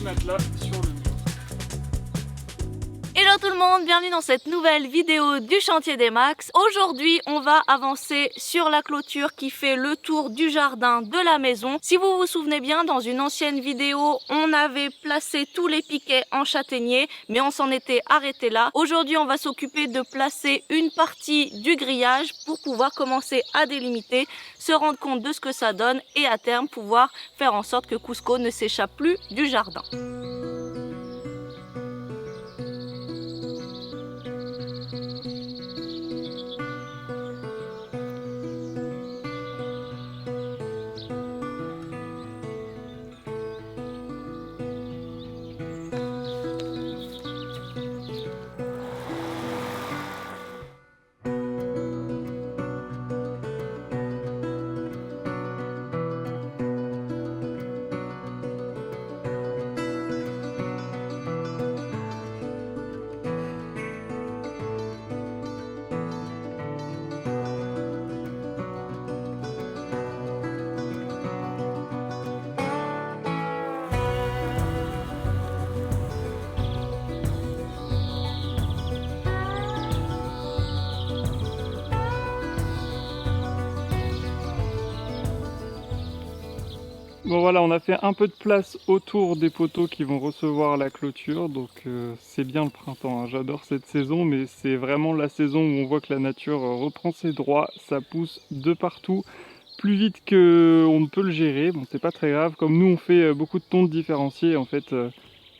matelas sur le mur. Hello tout le monde, bienvenue dans cette nouvelle vidéo du chantier des Max. Aujourd'hui, on va avancer sur la clôture qui fait le tour du jardin de la maison. Si vous vous souvenez bien, dans une ancienne vidéo, on avait placé tous les piquets en châtaignier, mais on s'en était arrêté là. Aujourd'hui, on va s'occuper de placer une partie du grillage pour pouvoir commencer à délimiter, se rendre compte de ce que ça donne et à terme pouvoir faire en sorte que Cusco ne s'échappe plus du jardin. Bon voilà, on a fait un peu de place autour des poteaux qui vont recevoir la clôture, donc c'est bien le printemps, hein. J'adore cette saison, mais c'est vraiment la saison où on voit que la nature reprend ses droits, ça pousse de partout, plus vite qu'on ne peut le gérer. Bon, c'est pas très grave, comme nous on fait beaucoup de tontes différenciées, en fait, vous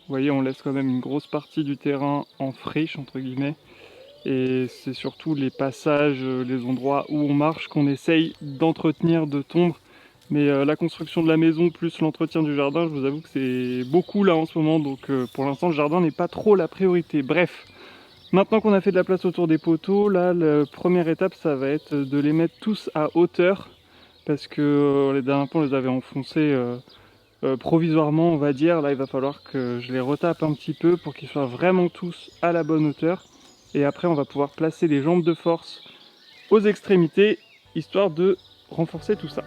voyez, on laisse quand même une grosse partie du terrain en friche, entre guillemets, et c'est surtout les passages, les endroits où on marche qu'on essaye d'entretenir, de tondre. Mais la construction de la maison plus l'entretien du jardin, je vous avoue que c'est beaucoup là en ce moment, donc pour l'instant le jardin n'est pas trop la priorité. Bref, maintenant qu'on a fait de la place autour des poteaux, là la première étape ça va être de les mettre tous à hauteur, parce que les derniers fois on les avait enfoncés provisoirement on va dire. Là il va falloir que je les retape un petit peu pour qu'ils soient vraiment tous à la bonne hauteur, et après on va pouvoir placer les jambes de force aux extrémités, histoire de renforcer tout ça.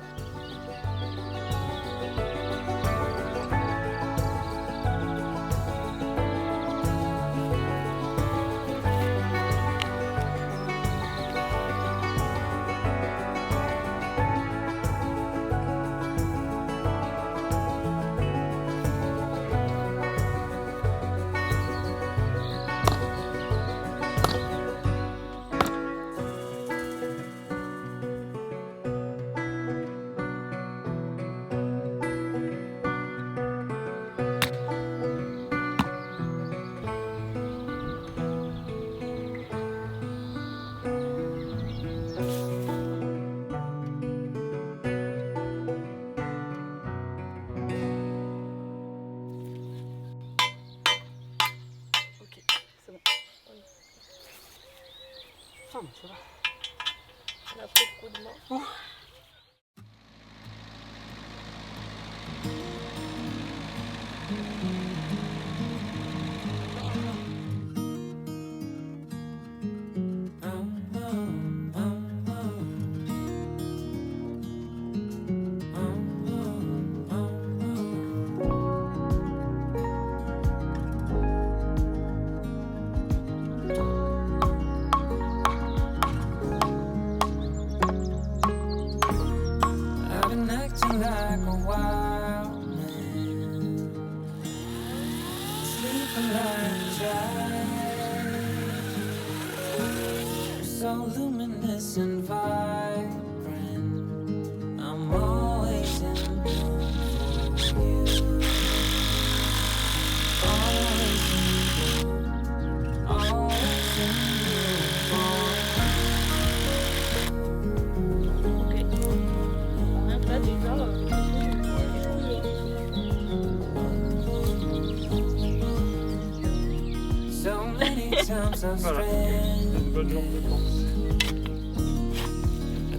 Ça va. On a pris le coup de main. Like a wild man, sleeping like a child, so luminous and vibrant. I'm always in bloom for you, always in bloom, always in bloom for you. Ok. Là déjà. Voilà, c'est une bonne jambe de force.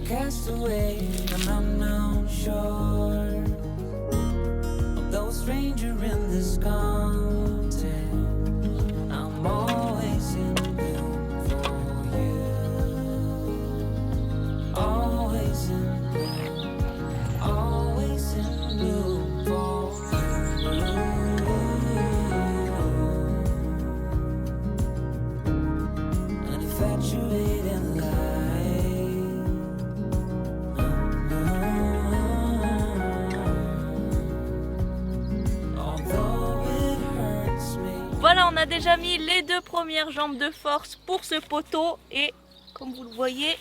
Cast away on an unknown shore, although a stranger in this continent, I'm always in bloom for you, always in bloom, always in bloom for you. infatuated light. Although it hurts me. Voilà, on a déjà mis les 2 premières jambes de force pour ce poteau et comme vous le voyez,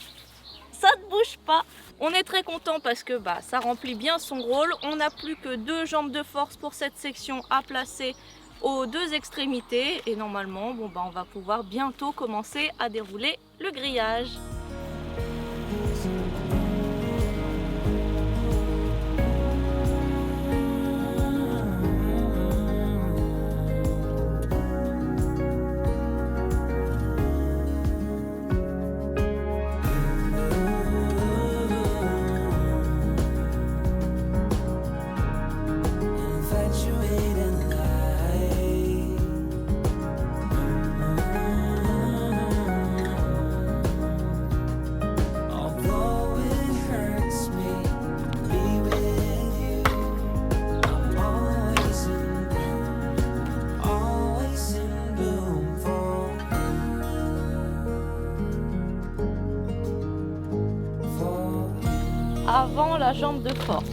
ça ne bouge pas. On est très content parce que ça remplit bien son rôle. On n'a plus que 2 jambes de force pour cette section à placer aux 2 extrémités et normalement on va pouvoir bientôt commencer à dérouler le grillage. Infatuated light. Although it hurts me to be with you, I'm always in bloom for you. Avant la jambe de force.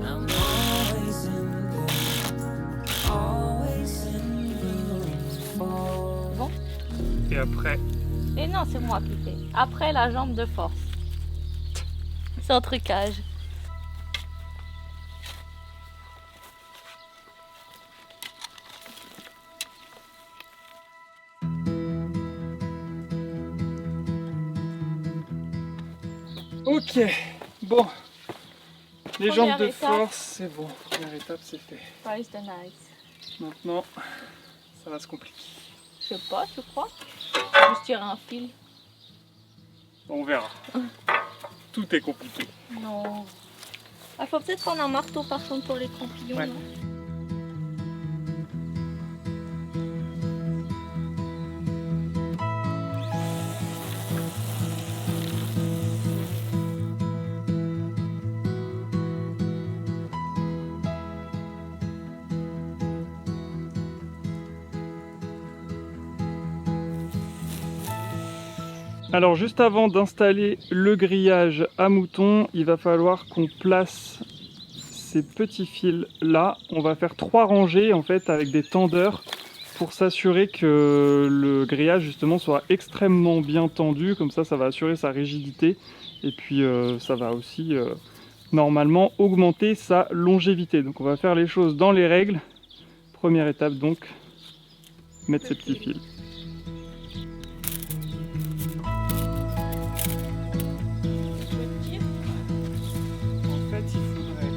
I'm always in bloom for. Et après, Et non, c'est moi qui fais. Après la jambe de force. C'est un trucage. ok, bon, les jambes de étape. force, c'est bon, première étape c'est fait. Price the nice. Maintenant, ça va se compliquer. Je sais pas, tu crois? Juste tirer un fil. On verra. Tout est compliqué. Non. Il faut peut-être prendre un marteau par contre pour les crampillons. Ouais. non Alors juste avant d'installer le grillage à moutons, il va falloir qu'on place ces petits fils là. On va faire 3 rangées en fait avec des tendeurs pour s'assurer que le grillage justement soit extrêmement bien tendu, comme ça va assurer sa rigidité et puis ça va aussi normalement augmenter sa longévité. Donc on va faire les choses dans les règles. Première étape donc, mettre ces petits fils. En fait, il faudrait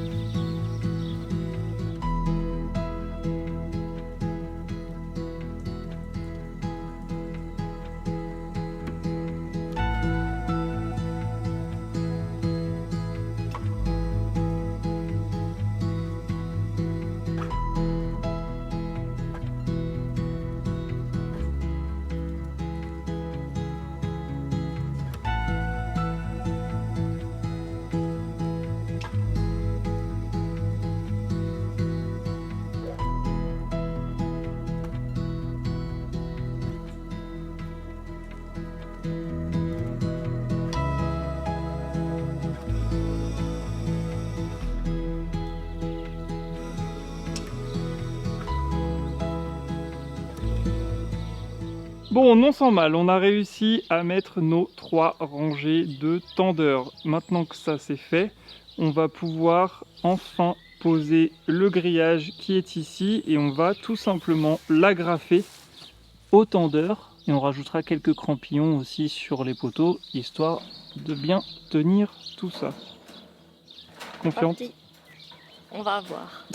Bon, non sans mal, on a réussi à mettre nos 3 rangées de tendeurs. Maintenant que ça c'est fait, on va pouvoir enfin poser le grillage qui est ici et on va tout simplement l'agrafer au tendeur. Et on rajoutera quelques crampillons aussi sur les poteaux, histoire de bien tenir tout ça. Confiante? Parti. On va voir.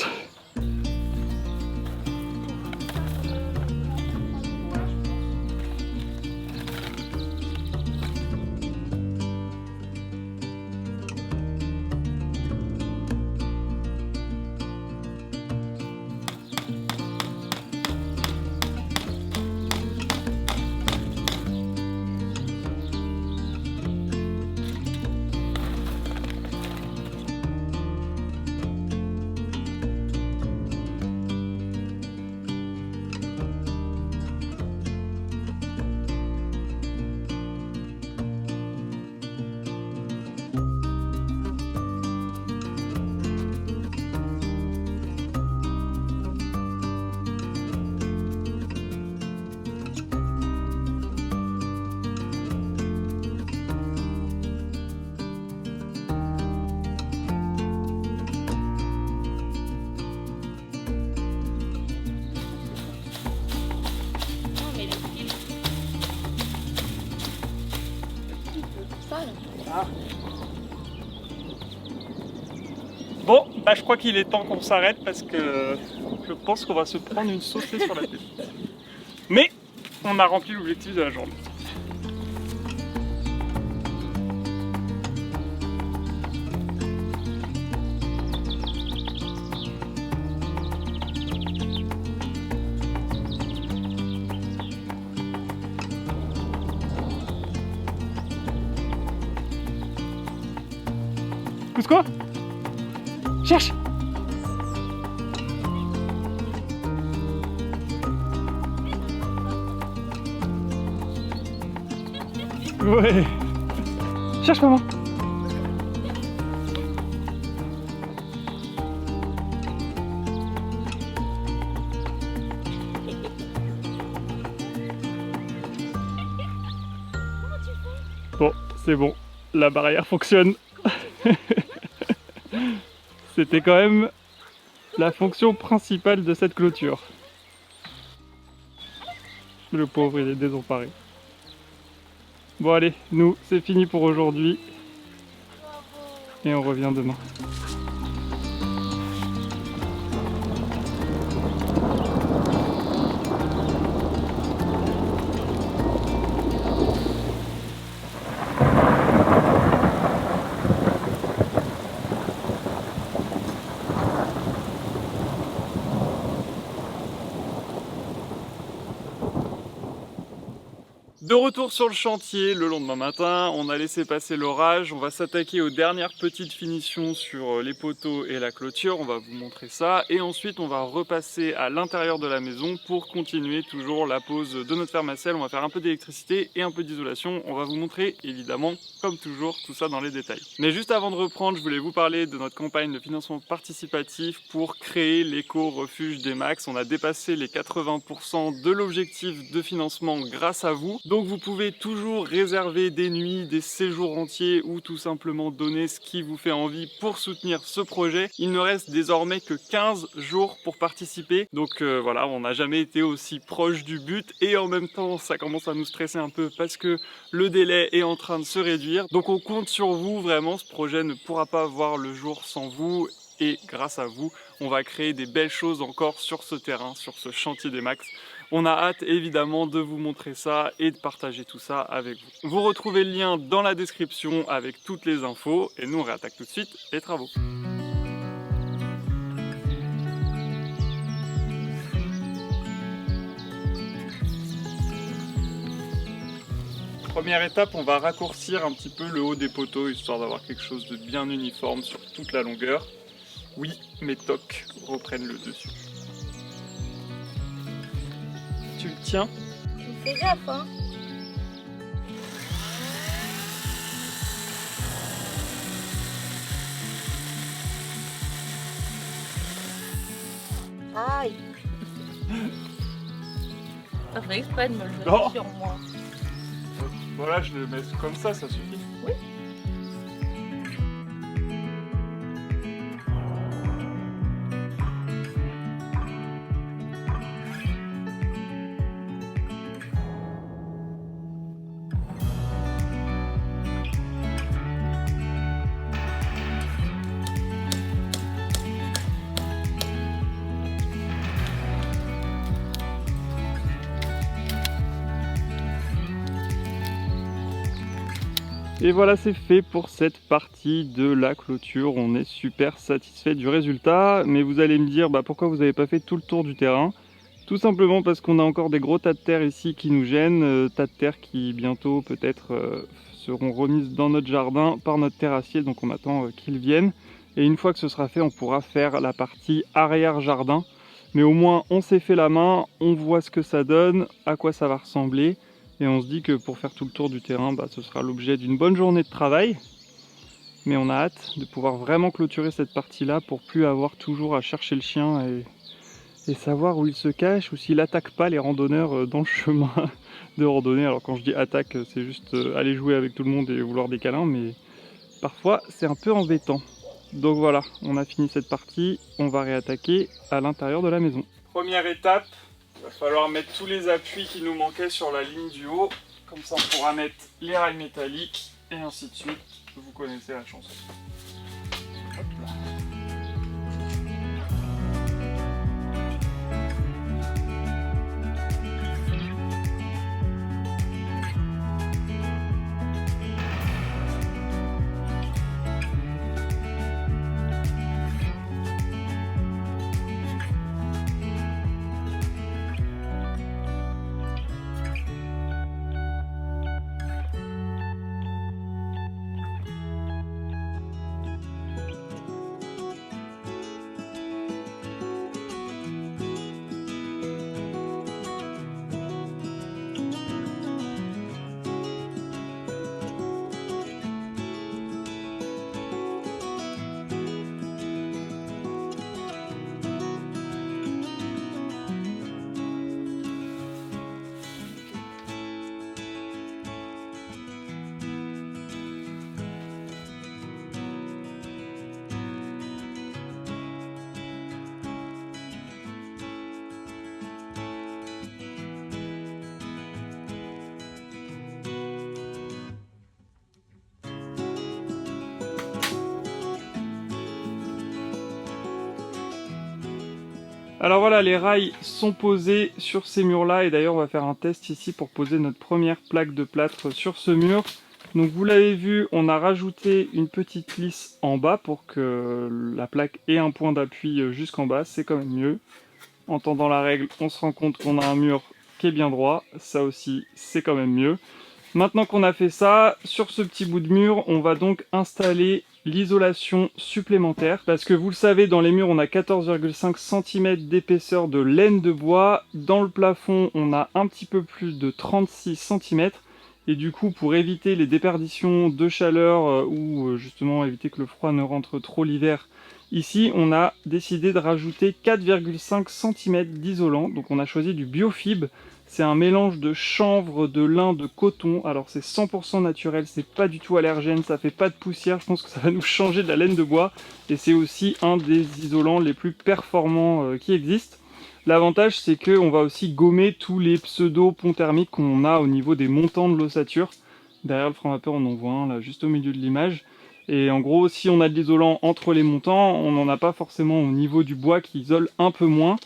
Bon, bah je crois qu'il est temps qu'on s'arrête parce que je pense qu'on va se prendre une saucée sur la tête. Mais on a rempli l'objectif de la journée. Pousse quoi? Cherche! Ouais! Cherche maman! Bon, c'est bon, la barrière fonctionne. C'était quand même la fonction principale de cette clôture. Le pauvre, il est désemparé. Bon allez, nous, c'est fini pour aujourd'hui. Et on revient demain. De retour sur le chantier le lendemain matin, on a laissé passer l'orage, on va s'attaquer aux dernières petites finitions sur les poteaux et la clôture, on va vous montrer ça, et ensuite on va repasser à l'intérieur de la maison pour continuer toujours la pose de notre ferme à sel. On va faire un peu d'électricité et un peu d'isolation, on va vous montrer évidemment, comme toujours, tout ça dans les détails. Mais juste avant de reprendre, je voulais vous parler de notre campagne de financement participatif pour créer l'éco-refuge des Max. On a dépassé les 80% de l'objectif de financement grâce à vous. Donc vous pouvez toujours réserver des nuits, des séjours entiers ou tout simplement donner ce qui vous fait envie pour soutenir ce projet. Il ne reste désormais que 15 jours pour participer. Donc voilà, on n'a jamais été aussi proche du but et en même temps ça commence à nous stresser un peu parce que le délai est en train de se réduire. Donc on compte sur vous, vraiment ce projet ne pourra pas voir le jour sans vous. Et grâce à vous, on va créer des belles choses encore sur ce terrain, sur ce chantier des Max. On a hâte évidemment de vous montrer ça et de partager tout ça avec vous. Vous retrouvez le lien dans la description avec toutes les infos. Et nous on réattaque tout de suite les travaux. Première étape, on va raccourcir un petit peu le haut des poteaux, histoire d'avoir quelque chose de bien uniforme sur toute la longueur. Oui, mes tocs reprennent le dessus. Tu le tiens? Fais gaffe, hein. Aïe. Ça fait exprès de me le jeter Non. sur moi. Voilà, je le mets comme ça suffit. Oui. Et voilà, c'est fait pour cette partie de la clôture. On est super satisfait du résultat. Mais vous allez me dire, pourquoi vous n'avez pas fait tout le tour du terrain? Tout simplement parce qu'on a encore des gros tas de terre ici qui nous gênent. Tas de terre qui bientôt peut-être seront remises dans notre jardin par notre terrassier. Donc on attend qu'ils viennent. Et une fois que ce sera fait, on pourra faire la partie arrière jardin. Mais au moins on s'est fait la main, on voit ce que ça donne, à quoi ça va ressembler. Et on se dit que pour faire tout le tour du terrain, ce sera l'objet d'une bonne journée de travail. Mais on a hâte de pouvoir vraiment clôturer cette partie-là pour plus avoir toujours à chercher le chien et savoir où il se cache ou s'il attaque pas les randonneurs dans le chemin de randonnée. Alors quand je dis attaque, c'est juste aller jouer avec tout le monde et vouloir des câlins, mais parfois c'est un peu embêtant. Donc voilà, on a fini cette partie, on va réattaquer à l'intérieur de la maison. Première étape. Il va falloir mettre tous les appuis qui nous manquaient sur la ligne du haut. Comme ça on pourra mettre les rails métalliques et ainsi de suite. Vous connaissez la chanson. Alors voilà, les rails sont posés sur ces murs-là et d'ailleurs on va faire un test ici pour poser notre première plaque de plâtre sur ce mur. Donc vous l'avez vu, on a rajouté une petite lisse en bas pour que la plaque ait un point d'appui jusqu'en bas, c'est quand même mieux. En tendant la règle, on se rend compte qu'on a un mur qui est bien droit, ça aussi c'est quand même mieux. Maintenant qu'on a fait ça, sur ce petit bout de mur, on va donc installer l'isolation supplémentaire. Parce que vous le savez, dans les murs, on a 14,5 cm d'épaisseur de laine de bois. Dans le plafond, on a un petit peu plus de 36 cm. Et du coup, pour éviter les déperditions de chaleur ou justement éviter que le froid ne rentre trop l'hiver, ici, on a décidé de rajouter 4,5 cm d'isolant. Donc on a choisi du Biofib. C'est un mélange de chanvre, de lin, de coton. Alors c'est 100% naturel, c'est pas du tout allergène, ça fait pas de poussière. Je pense que ça va nous changer de la laine de bois. Et c'est aussi un des isolants les plus performants qui existent. L'avantage c'est qu'on va aussi gommer tous les pseudo-ponts thermiques qu'on a au niveau des montants de l'ossature. Derrière le frein vapeur on en voit un là juste au milieu de l'image. Et en gros si on a de l'isolant entre les montants, on n'en a pas forcément au niveau du bois qui isole un peu moins.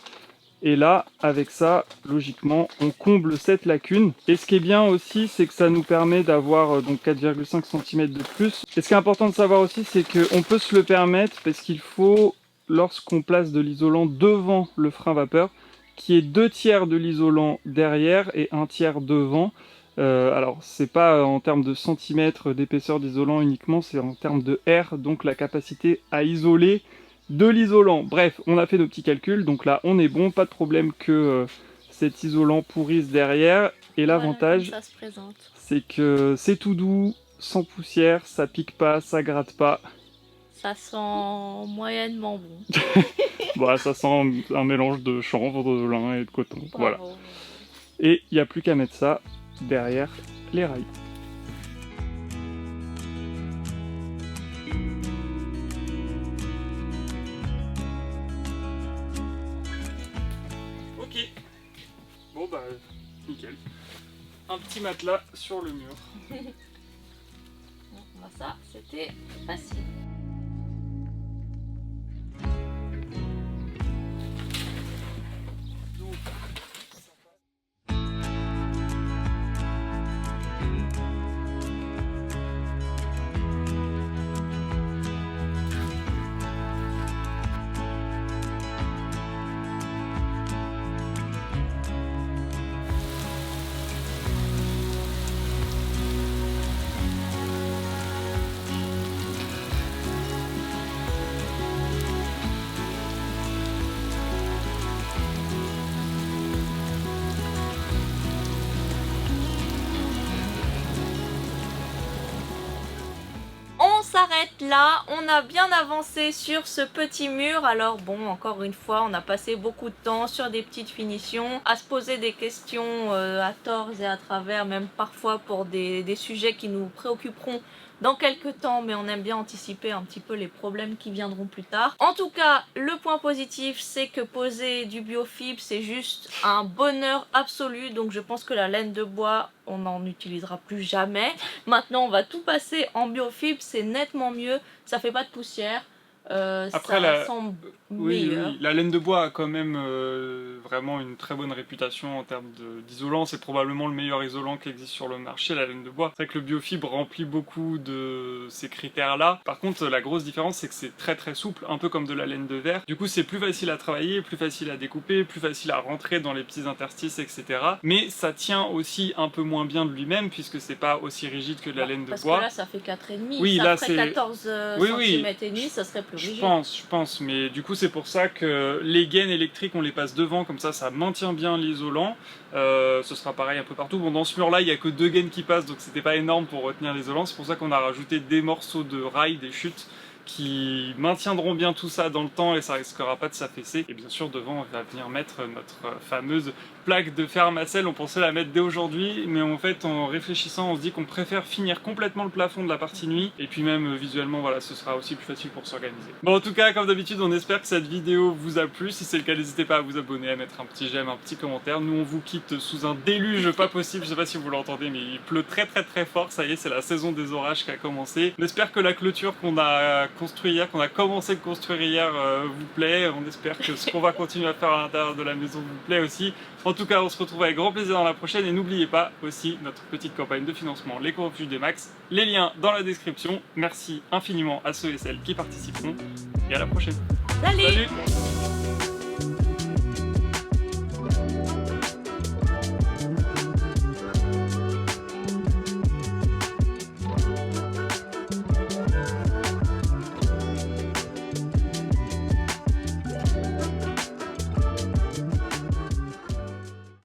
Et là, avec ça, logiquement, on comble cette lacune. Et ce qui est bien aussi, c'est que ça nous permet d'avoir donc 4,5 cm de plus. Et ce qui est important de savoir aussi, c'est qu'on peut se le permettre parce qu'il faut, lorsqu'on place de l'isolant devant le frein vapeur, qu'il y ait 2/3 de l'isolant derrière et 1/3 devant. Alors, c'est pas en termes de centimètres d'épaisseur d'isolant uniquement, c'est en termes de R, donc la capacité à isoler de l'isolant. Bref, on a fait nos petits calculs, donc là on est bon, pas de problème que cet isolant pourrisse derrière. Et l'avantage, voilà, ça se présente. c'est que c'est tout doux, sans poussière, ça pique pas, ça gratte pas. Ça sent moyennement bon. Voilà, ça sent un mélange de chanvre, de lin et de coton. Voilà. Bravo. Et il n'y a plus qu'à mettre ça derrière les rails. Ok. Bon bah, nickel. Un petit matelas sur le mur. Bon, bah ça, c'était facile. On s'arrête là, on a bien avancé sur ce petit mur. Alors bon, encore une fois, on a passé beaucoup de temps sur des petites finitions, à se poser des questions à tort et à travers, même parfois pour des sujets qui nous préoccuperont dans quelques temps, mais on aime bien anticiper un petit peu les problèmes qui viendront plus tard. En tout cas, le point positif, c'est que poser du Biofib, c'est juste un bonheur absolu. Donc je pense que la laine de bois, on n'en utilisera plus jamais. Maintenant, on va tout passer en Biofib, c'est nettement mieux, ça fait pas de poussière. Après, ça semble Oui, meilleur. oui, la laine de bois a quand même vraiment une très bonne réputation en termes d'isolant. C'est probablement le meilleur isolant qui existe sur le marché, la laine de bois. C'est vrai que le biofibre remplit beaucoup de ces critères-là. Par contre, la grosse différence, c'est que c'est très très souple, un peu comme de la laine de verre. Du coup, c'est plus facile à travailler, plus facile à découper, plus facile à rentrer dans les petits interstices, etc. Mais ça tient aussi un peu moins bien de lui-même, puisque c'est pas aussi rigide que de la laine de Parce bois. que là, ça fait 4,5. Oui, ça là, ferait c'est- 14 Oui, oui. cm et demi, ça serait plus rigide. Je pense, mais du coup c'est pour ça que les gaines électriques on les passe devant, comme ça maintient bien l'isolant. Ce sera pareil un peu partout. Bon, dans ce mur là il n'y a que 2 gaines qui passent, donc c'était pas énorme pour retenir l'isolant. C'est pour ça qu'on a rajouté des morceaux de rail, des chutes, qui maintiendront bien tout ça dans le temps et ça risquera pas de s'affaisser. Et bien sûr devant on va venir mettre notre fameuse plaque de fer Marcel. On pensait la mettre dès aujourd'hui, mais en fait en réfléchissant on se dit qu'on préfère finir complètement le plafond de la partie nuit, et puis même visuellement voilà, ce sera aussi plus facile pour s'organiser. Bon, en tout cas comme d'habitude on espère que cette vidéo vous a plu. Si c'est le cas, n'hésitez pas à vous abonner, à mettre un petit j'aime, un petit commentaire. Nous on vous quitte sous un déluge pas possible, je sais pas si vous l'entendez mais il pleut très très très fort. Ça y est, c'est la saison des orages qui a commencé. On espère que la clôture qu'on a construit hier, qu'on a commencé de construire hier vous plaît. On espère que ce qu'on va continuer à faire à l'intérieur de la maison vous plaît aussi. En tout cas, on se retrouve avec grand plaisir dans la prochaine, et n'oubliez pas aussi notre petite campagne de financement, l'éco-refuge des Max. Les liens dans la description. Merci infiniment à ceux et celles qui participeront, et à la prochaine. Salut. Salut.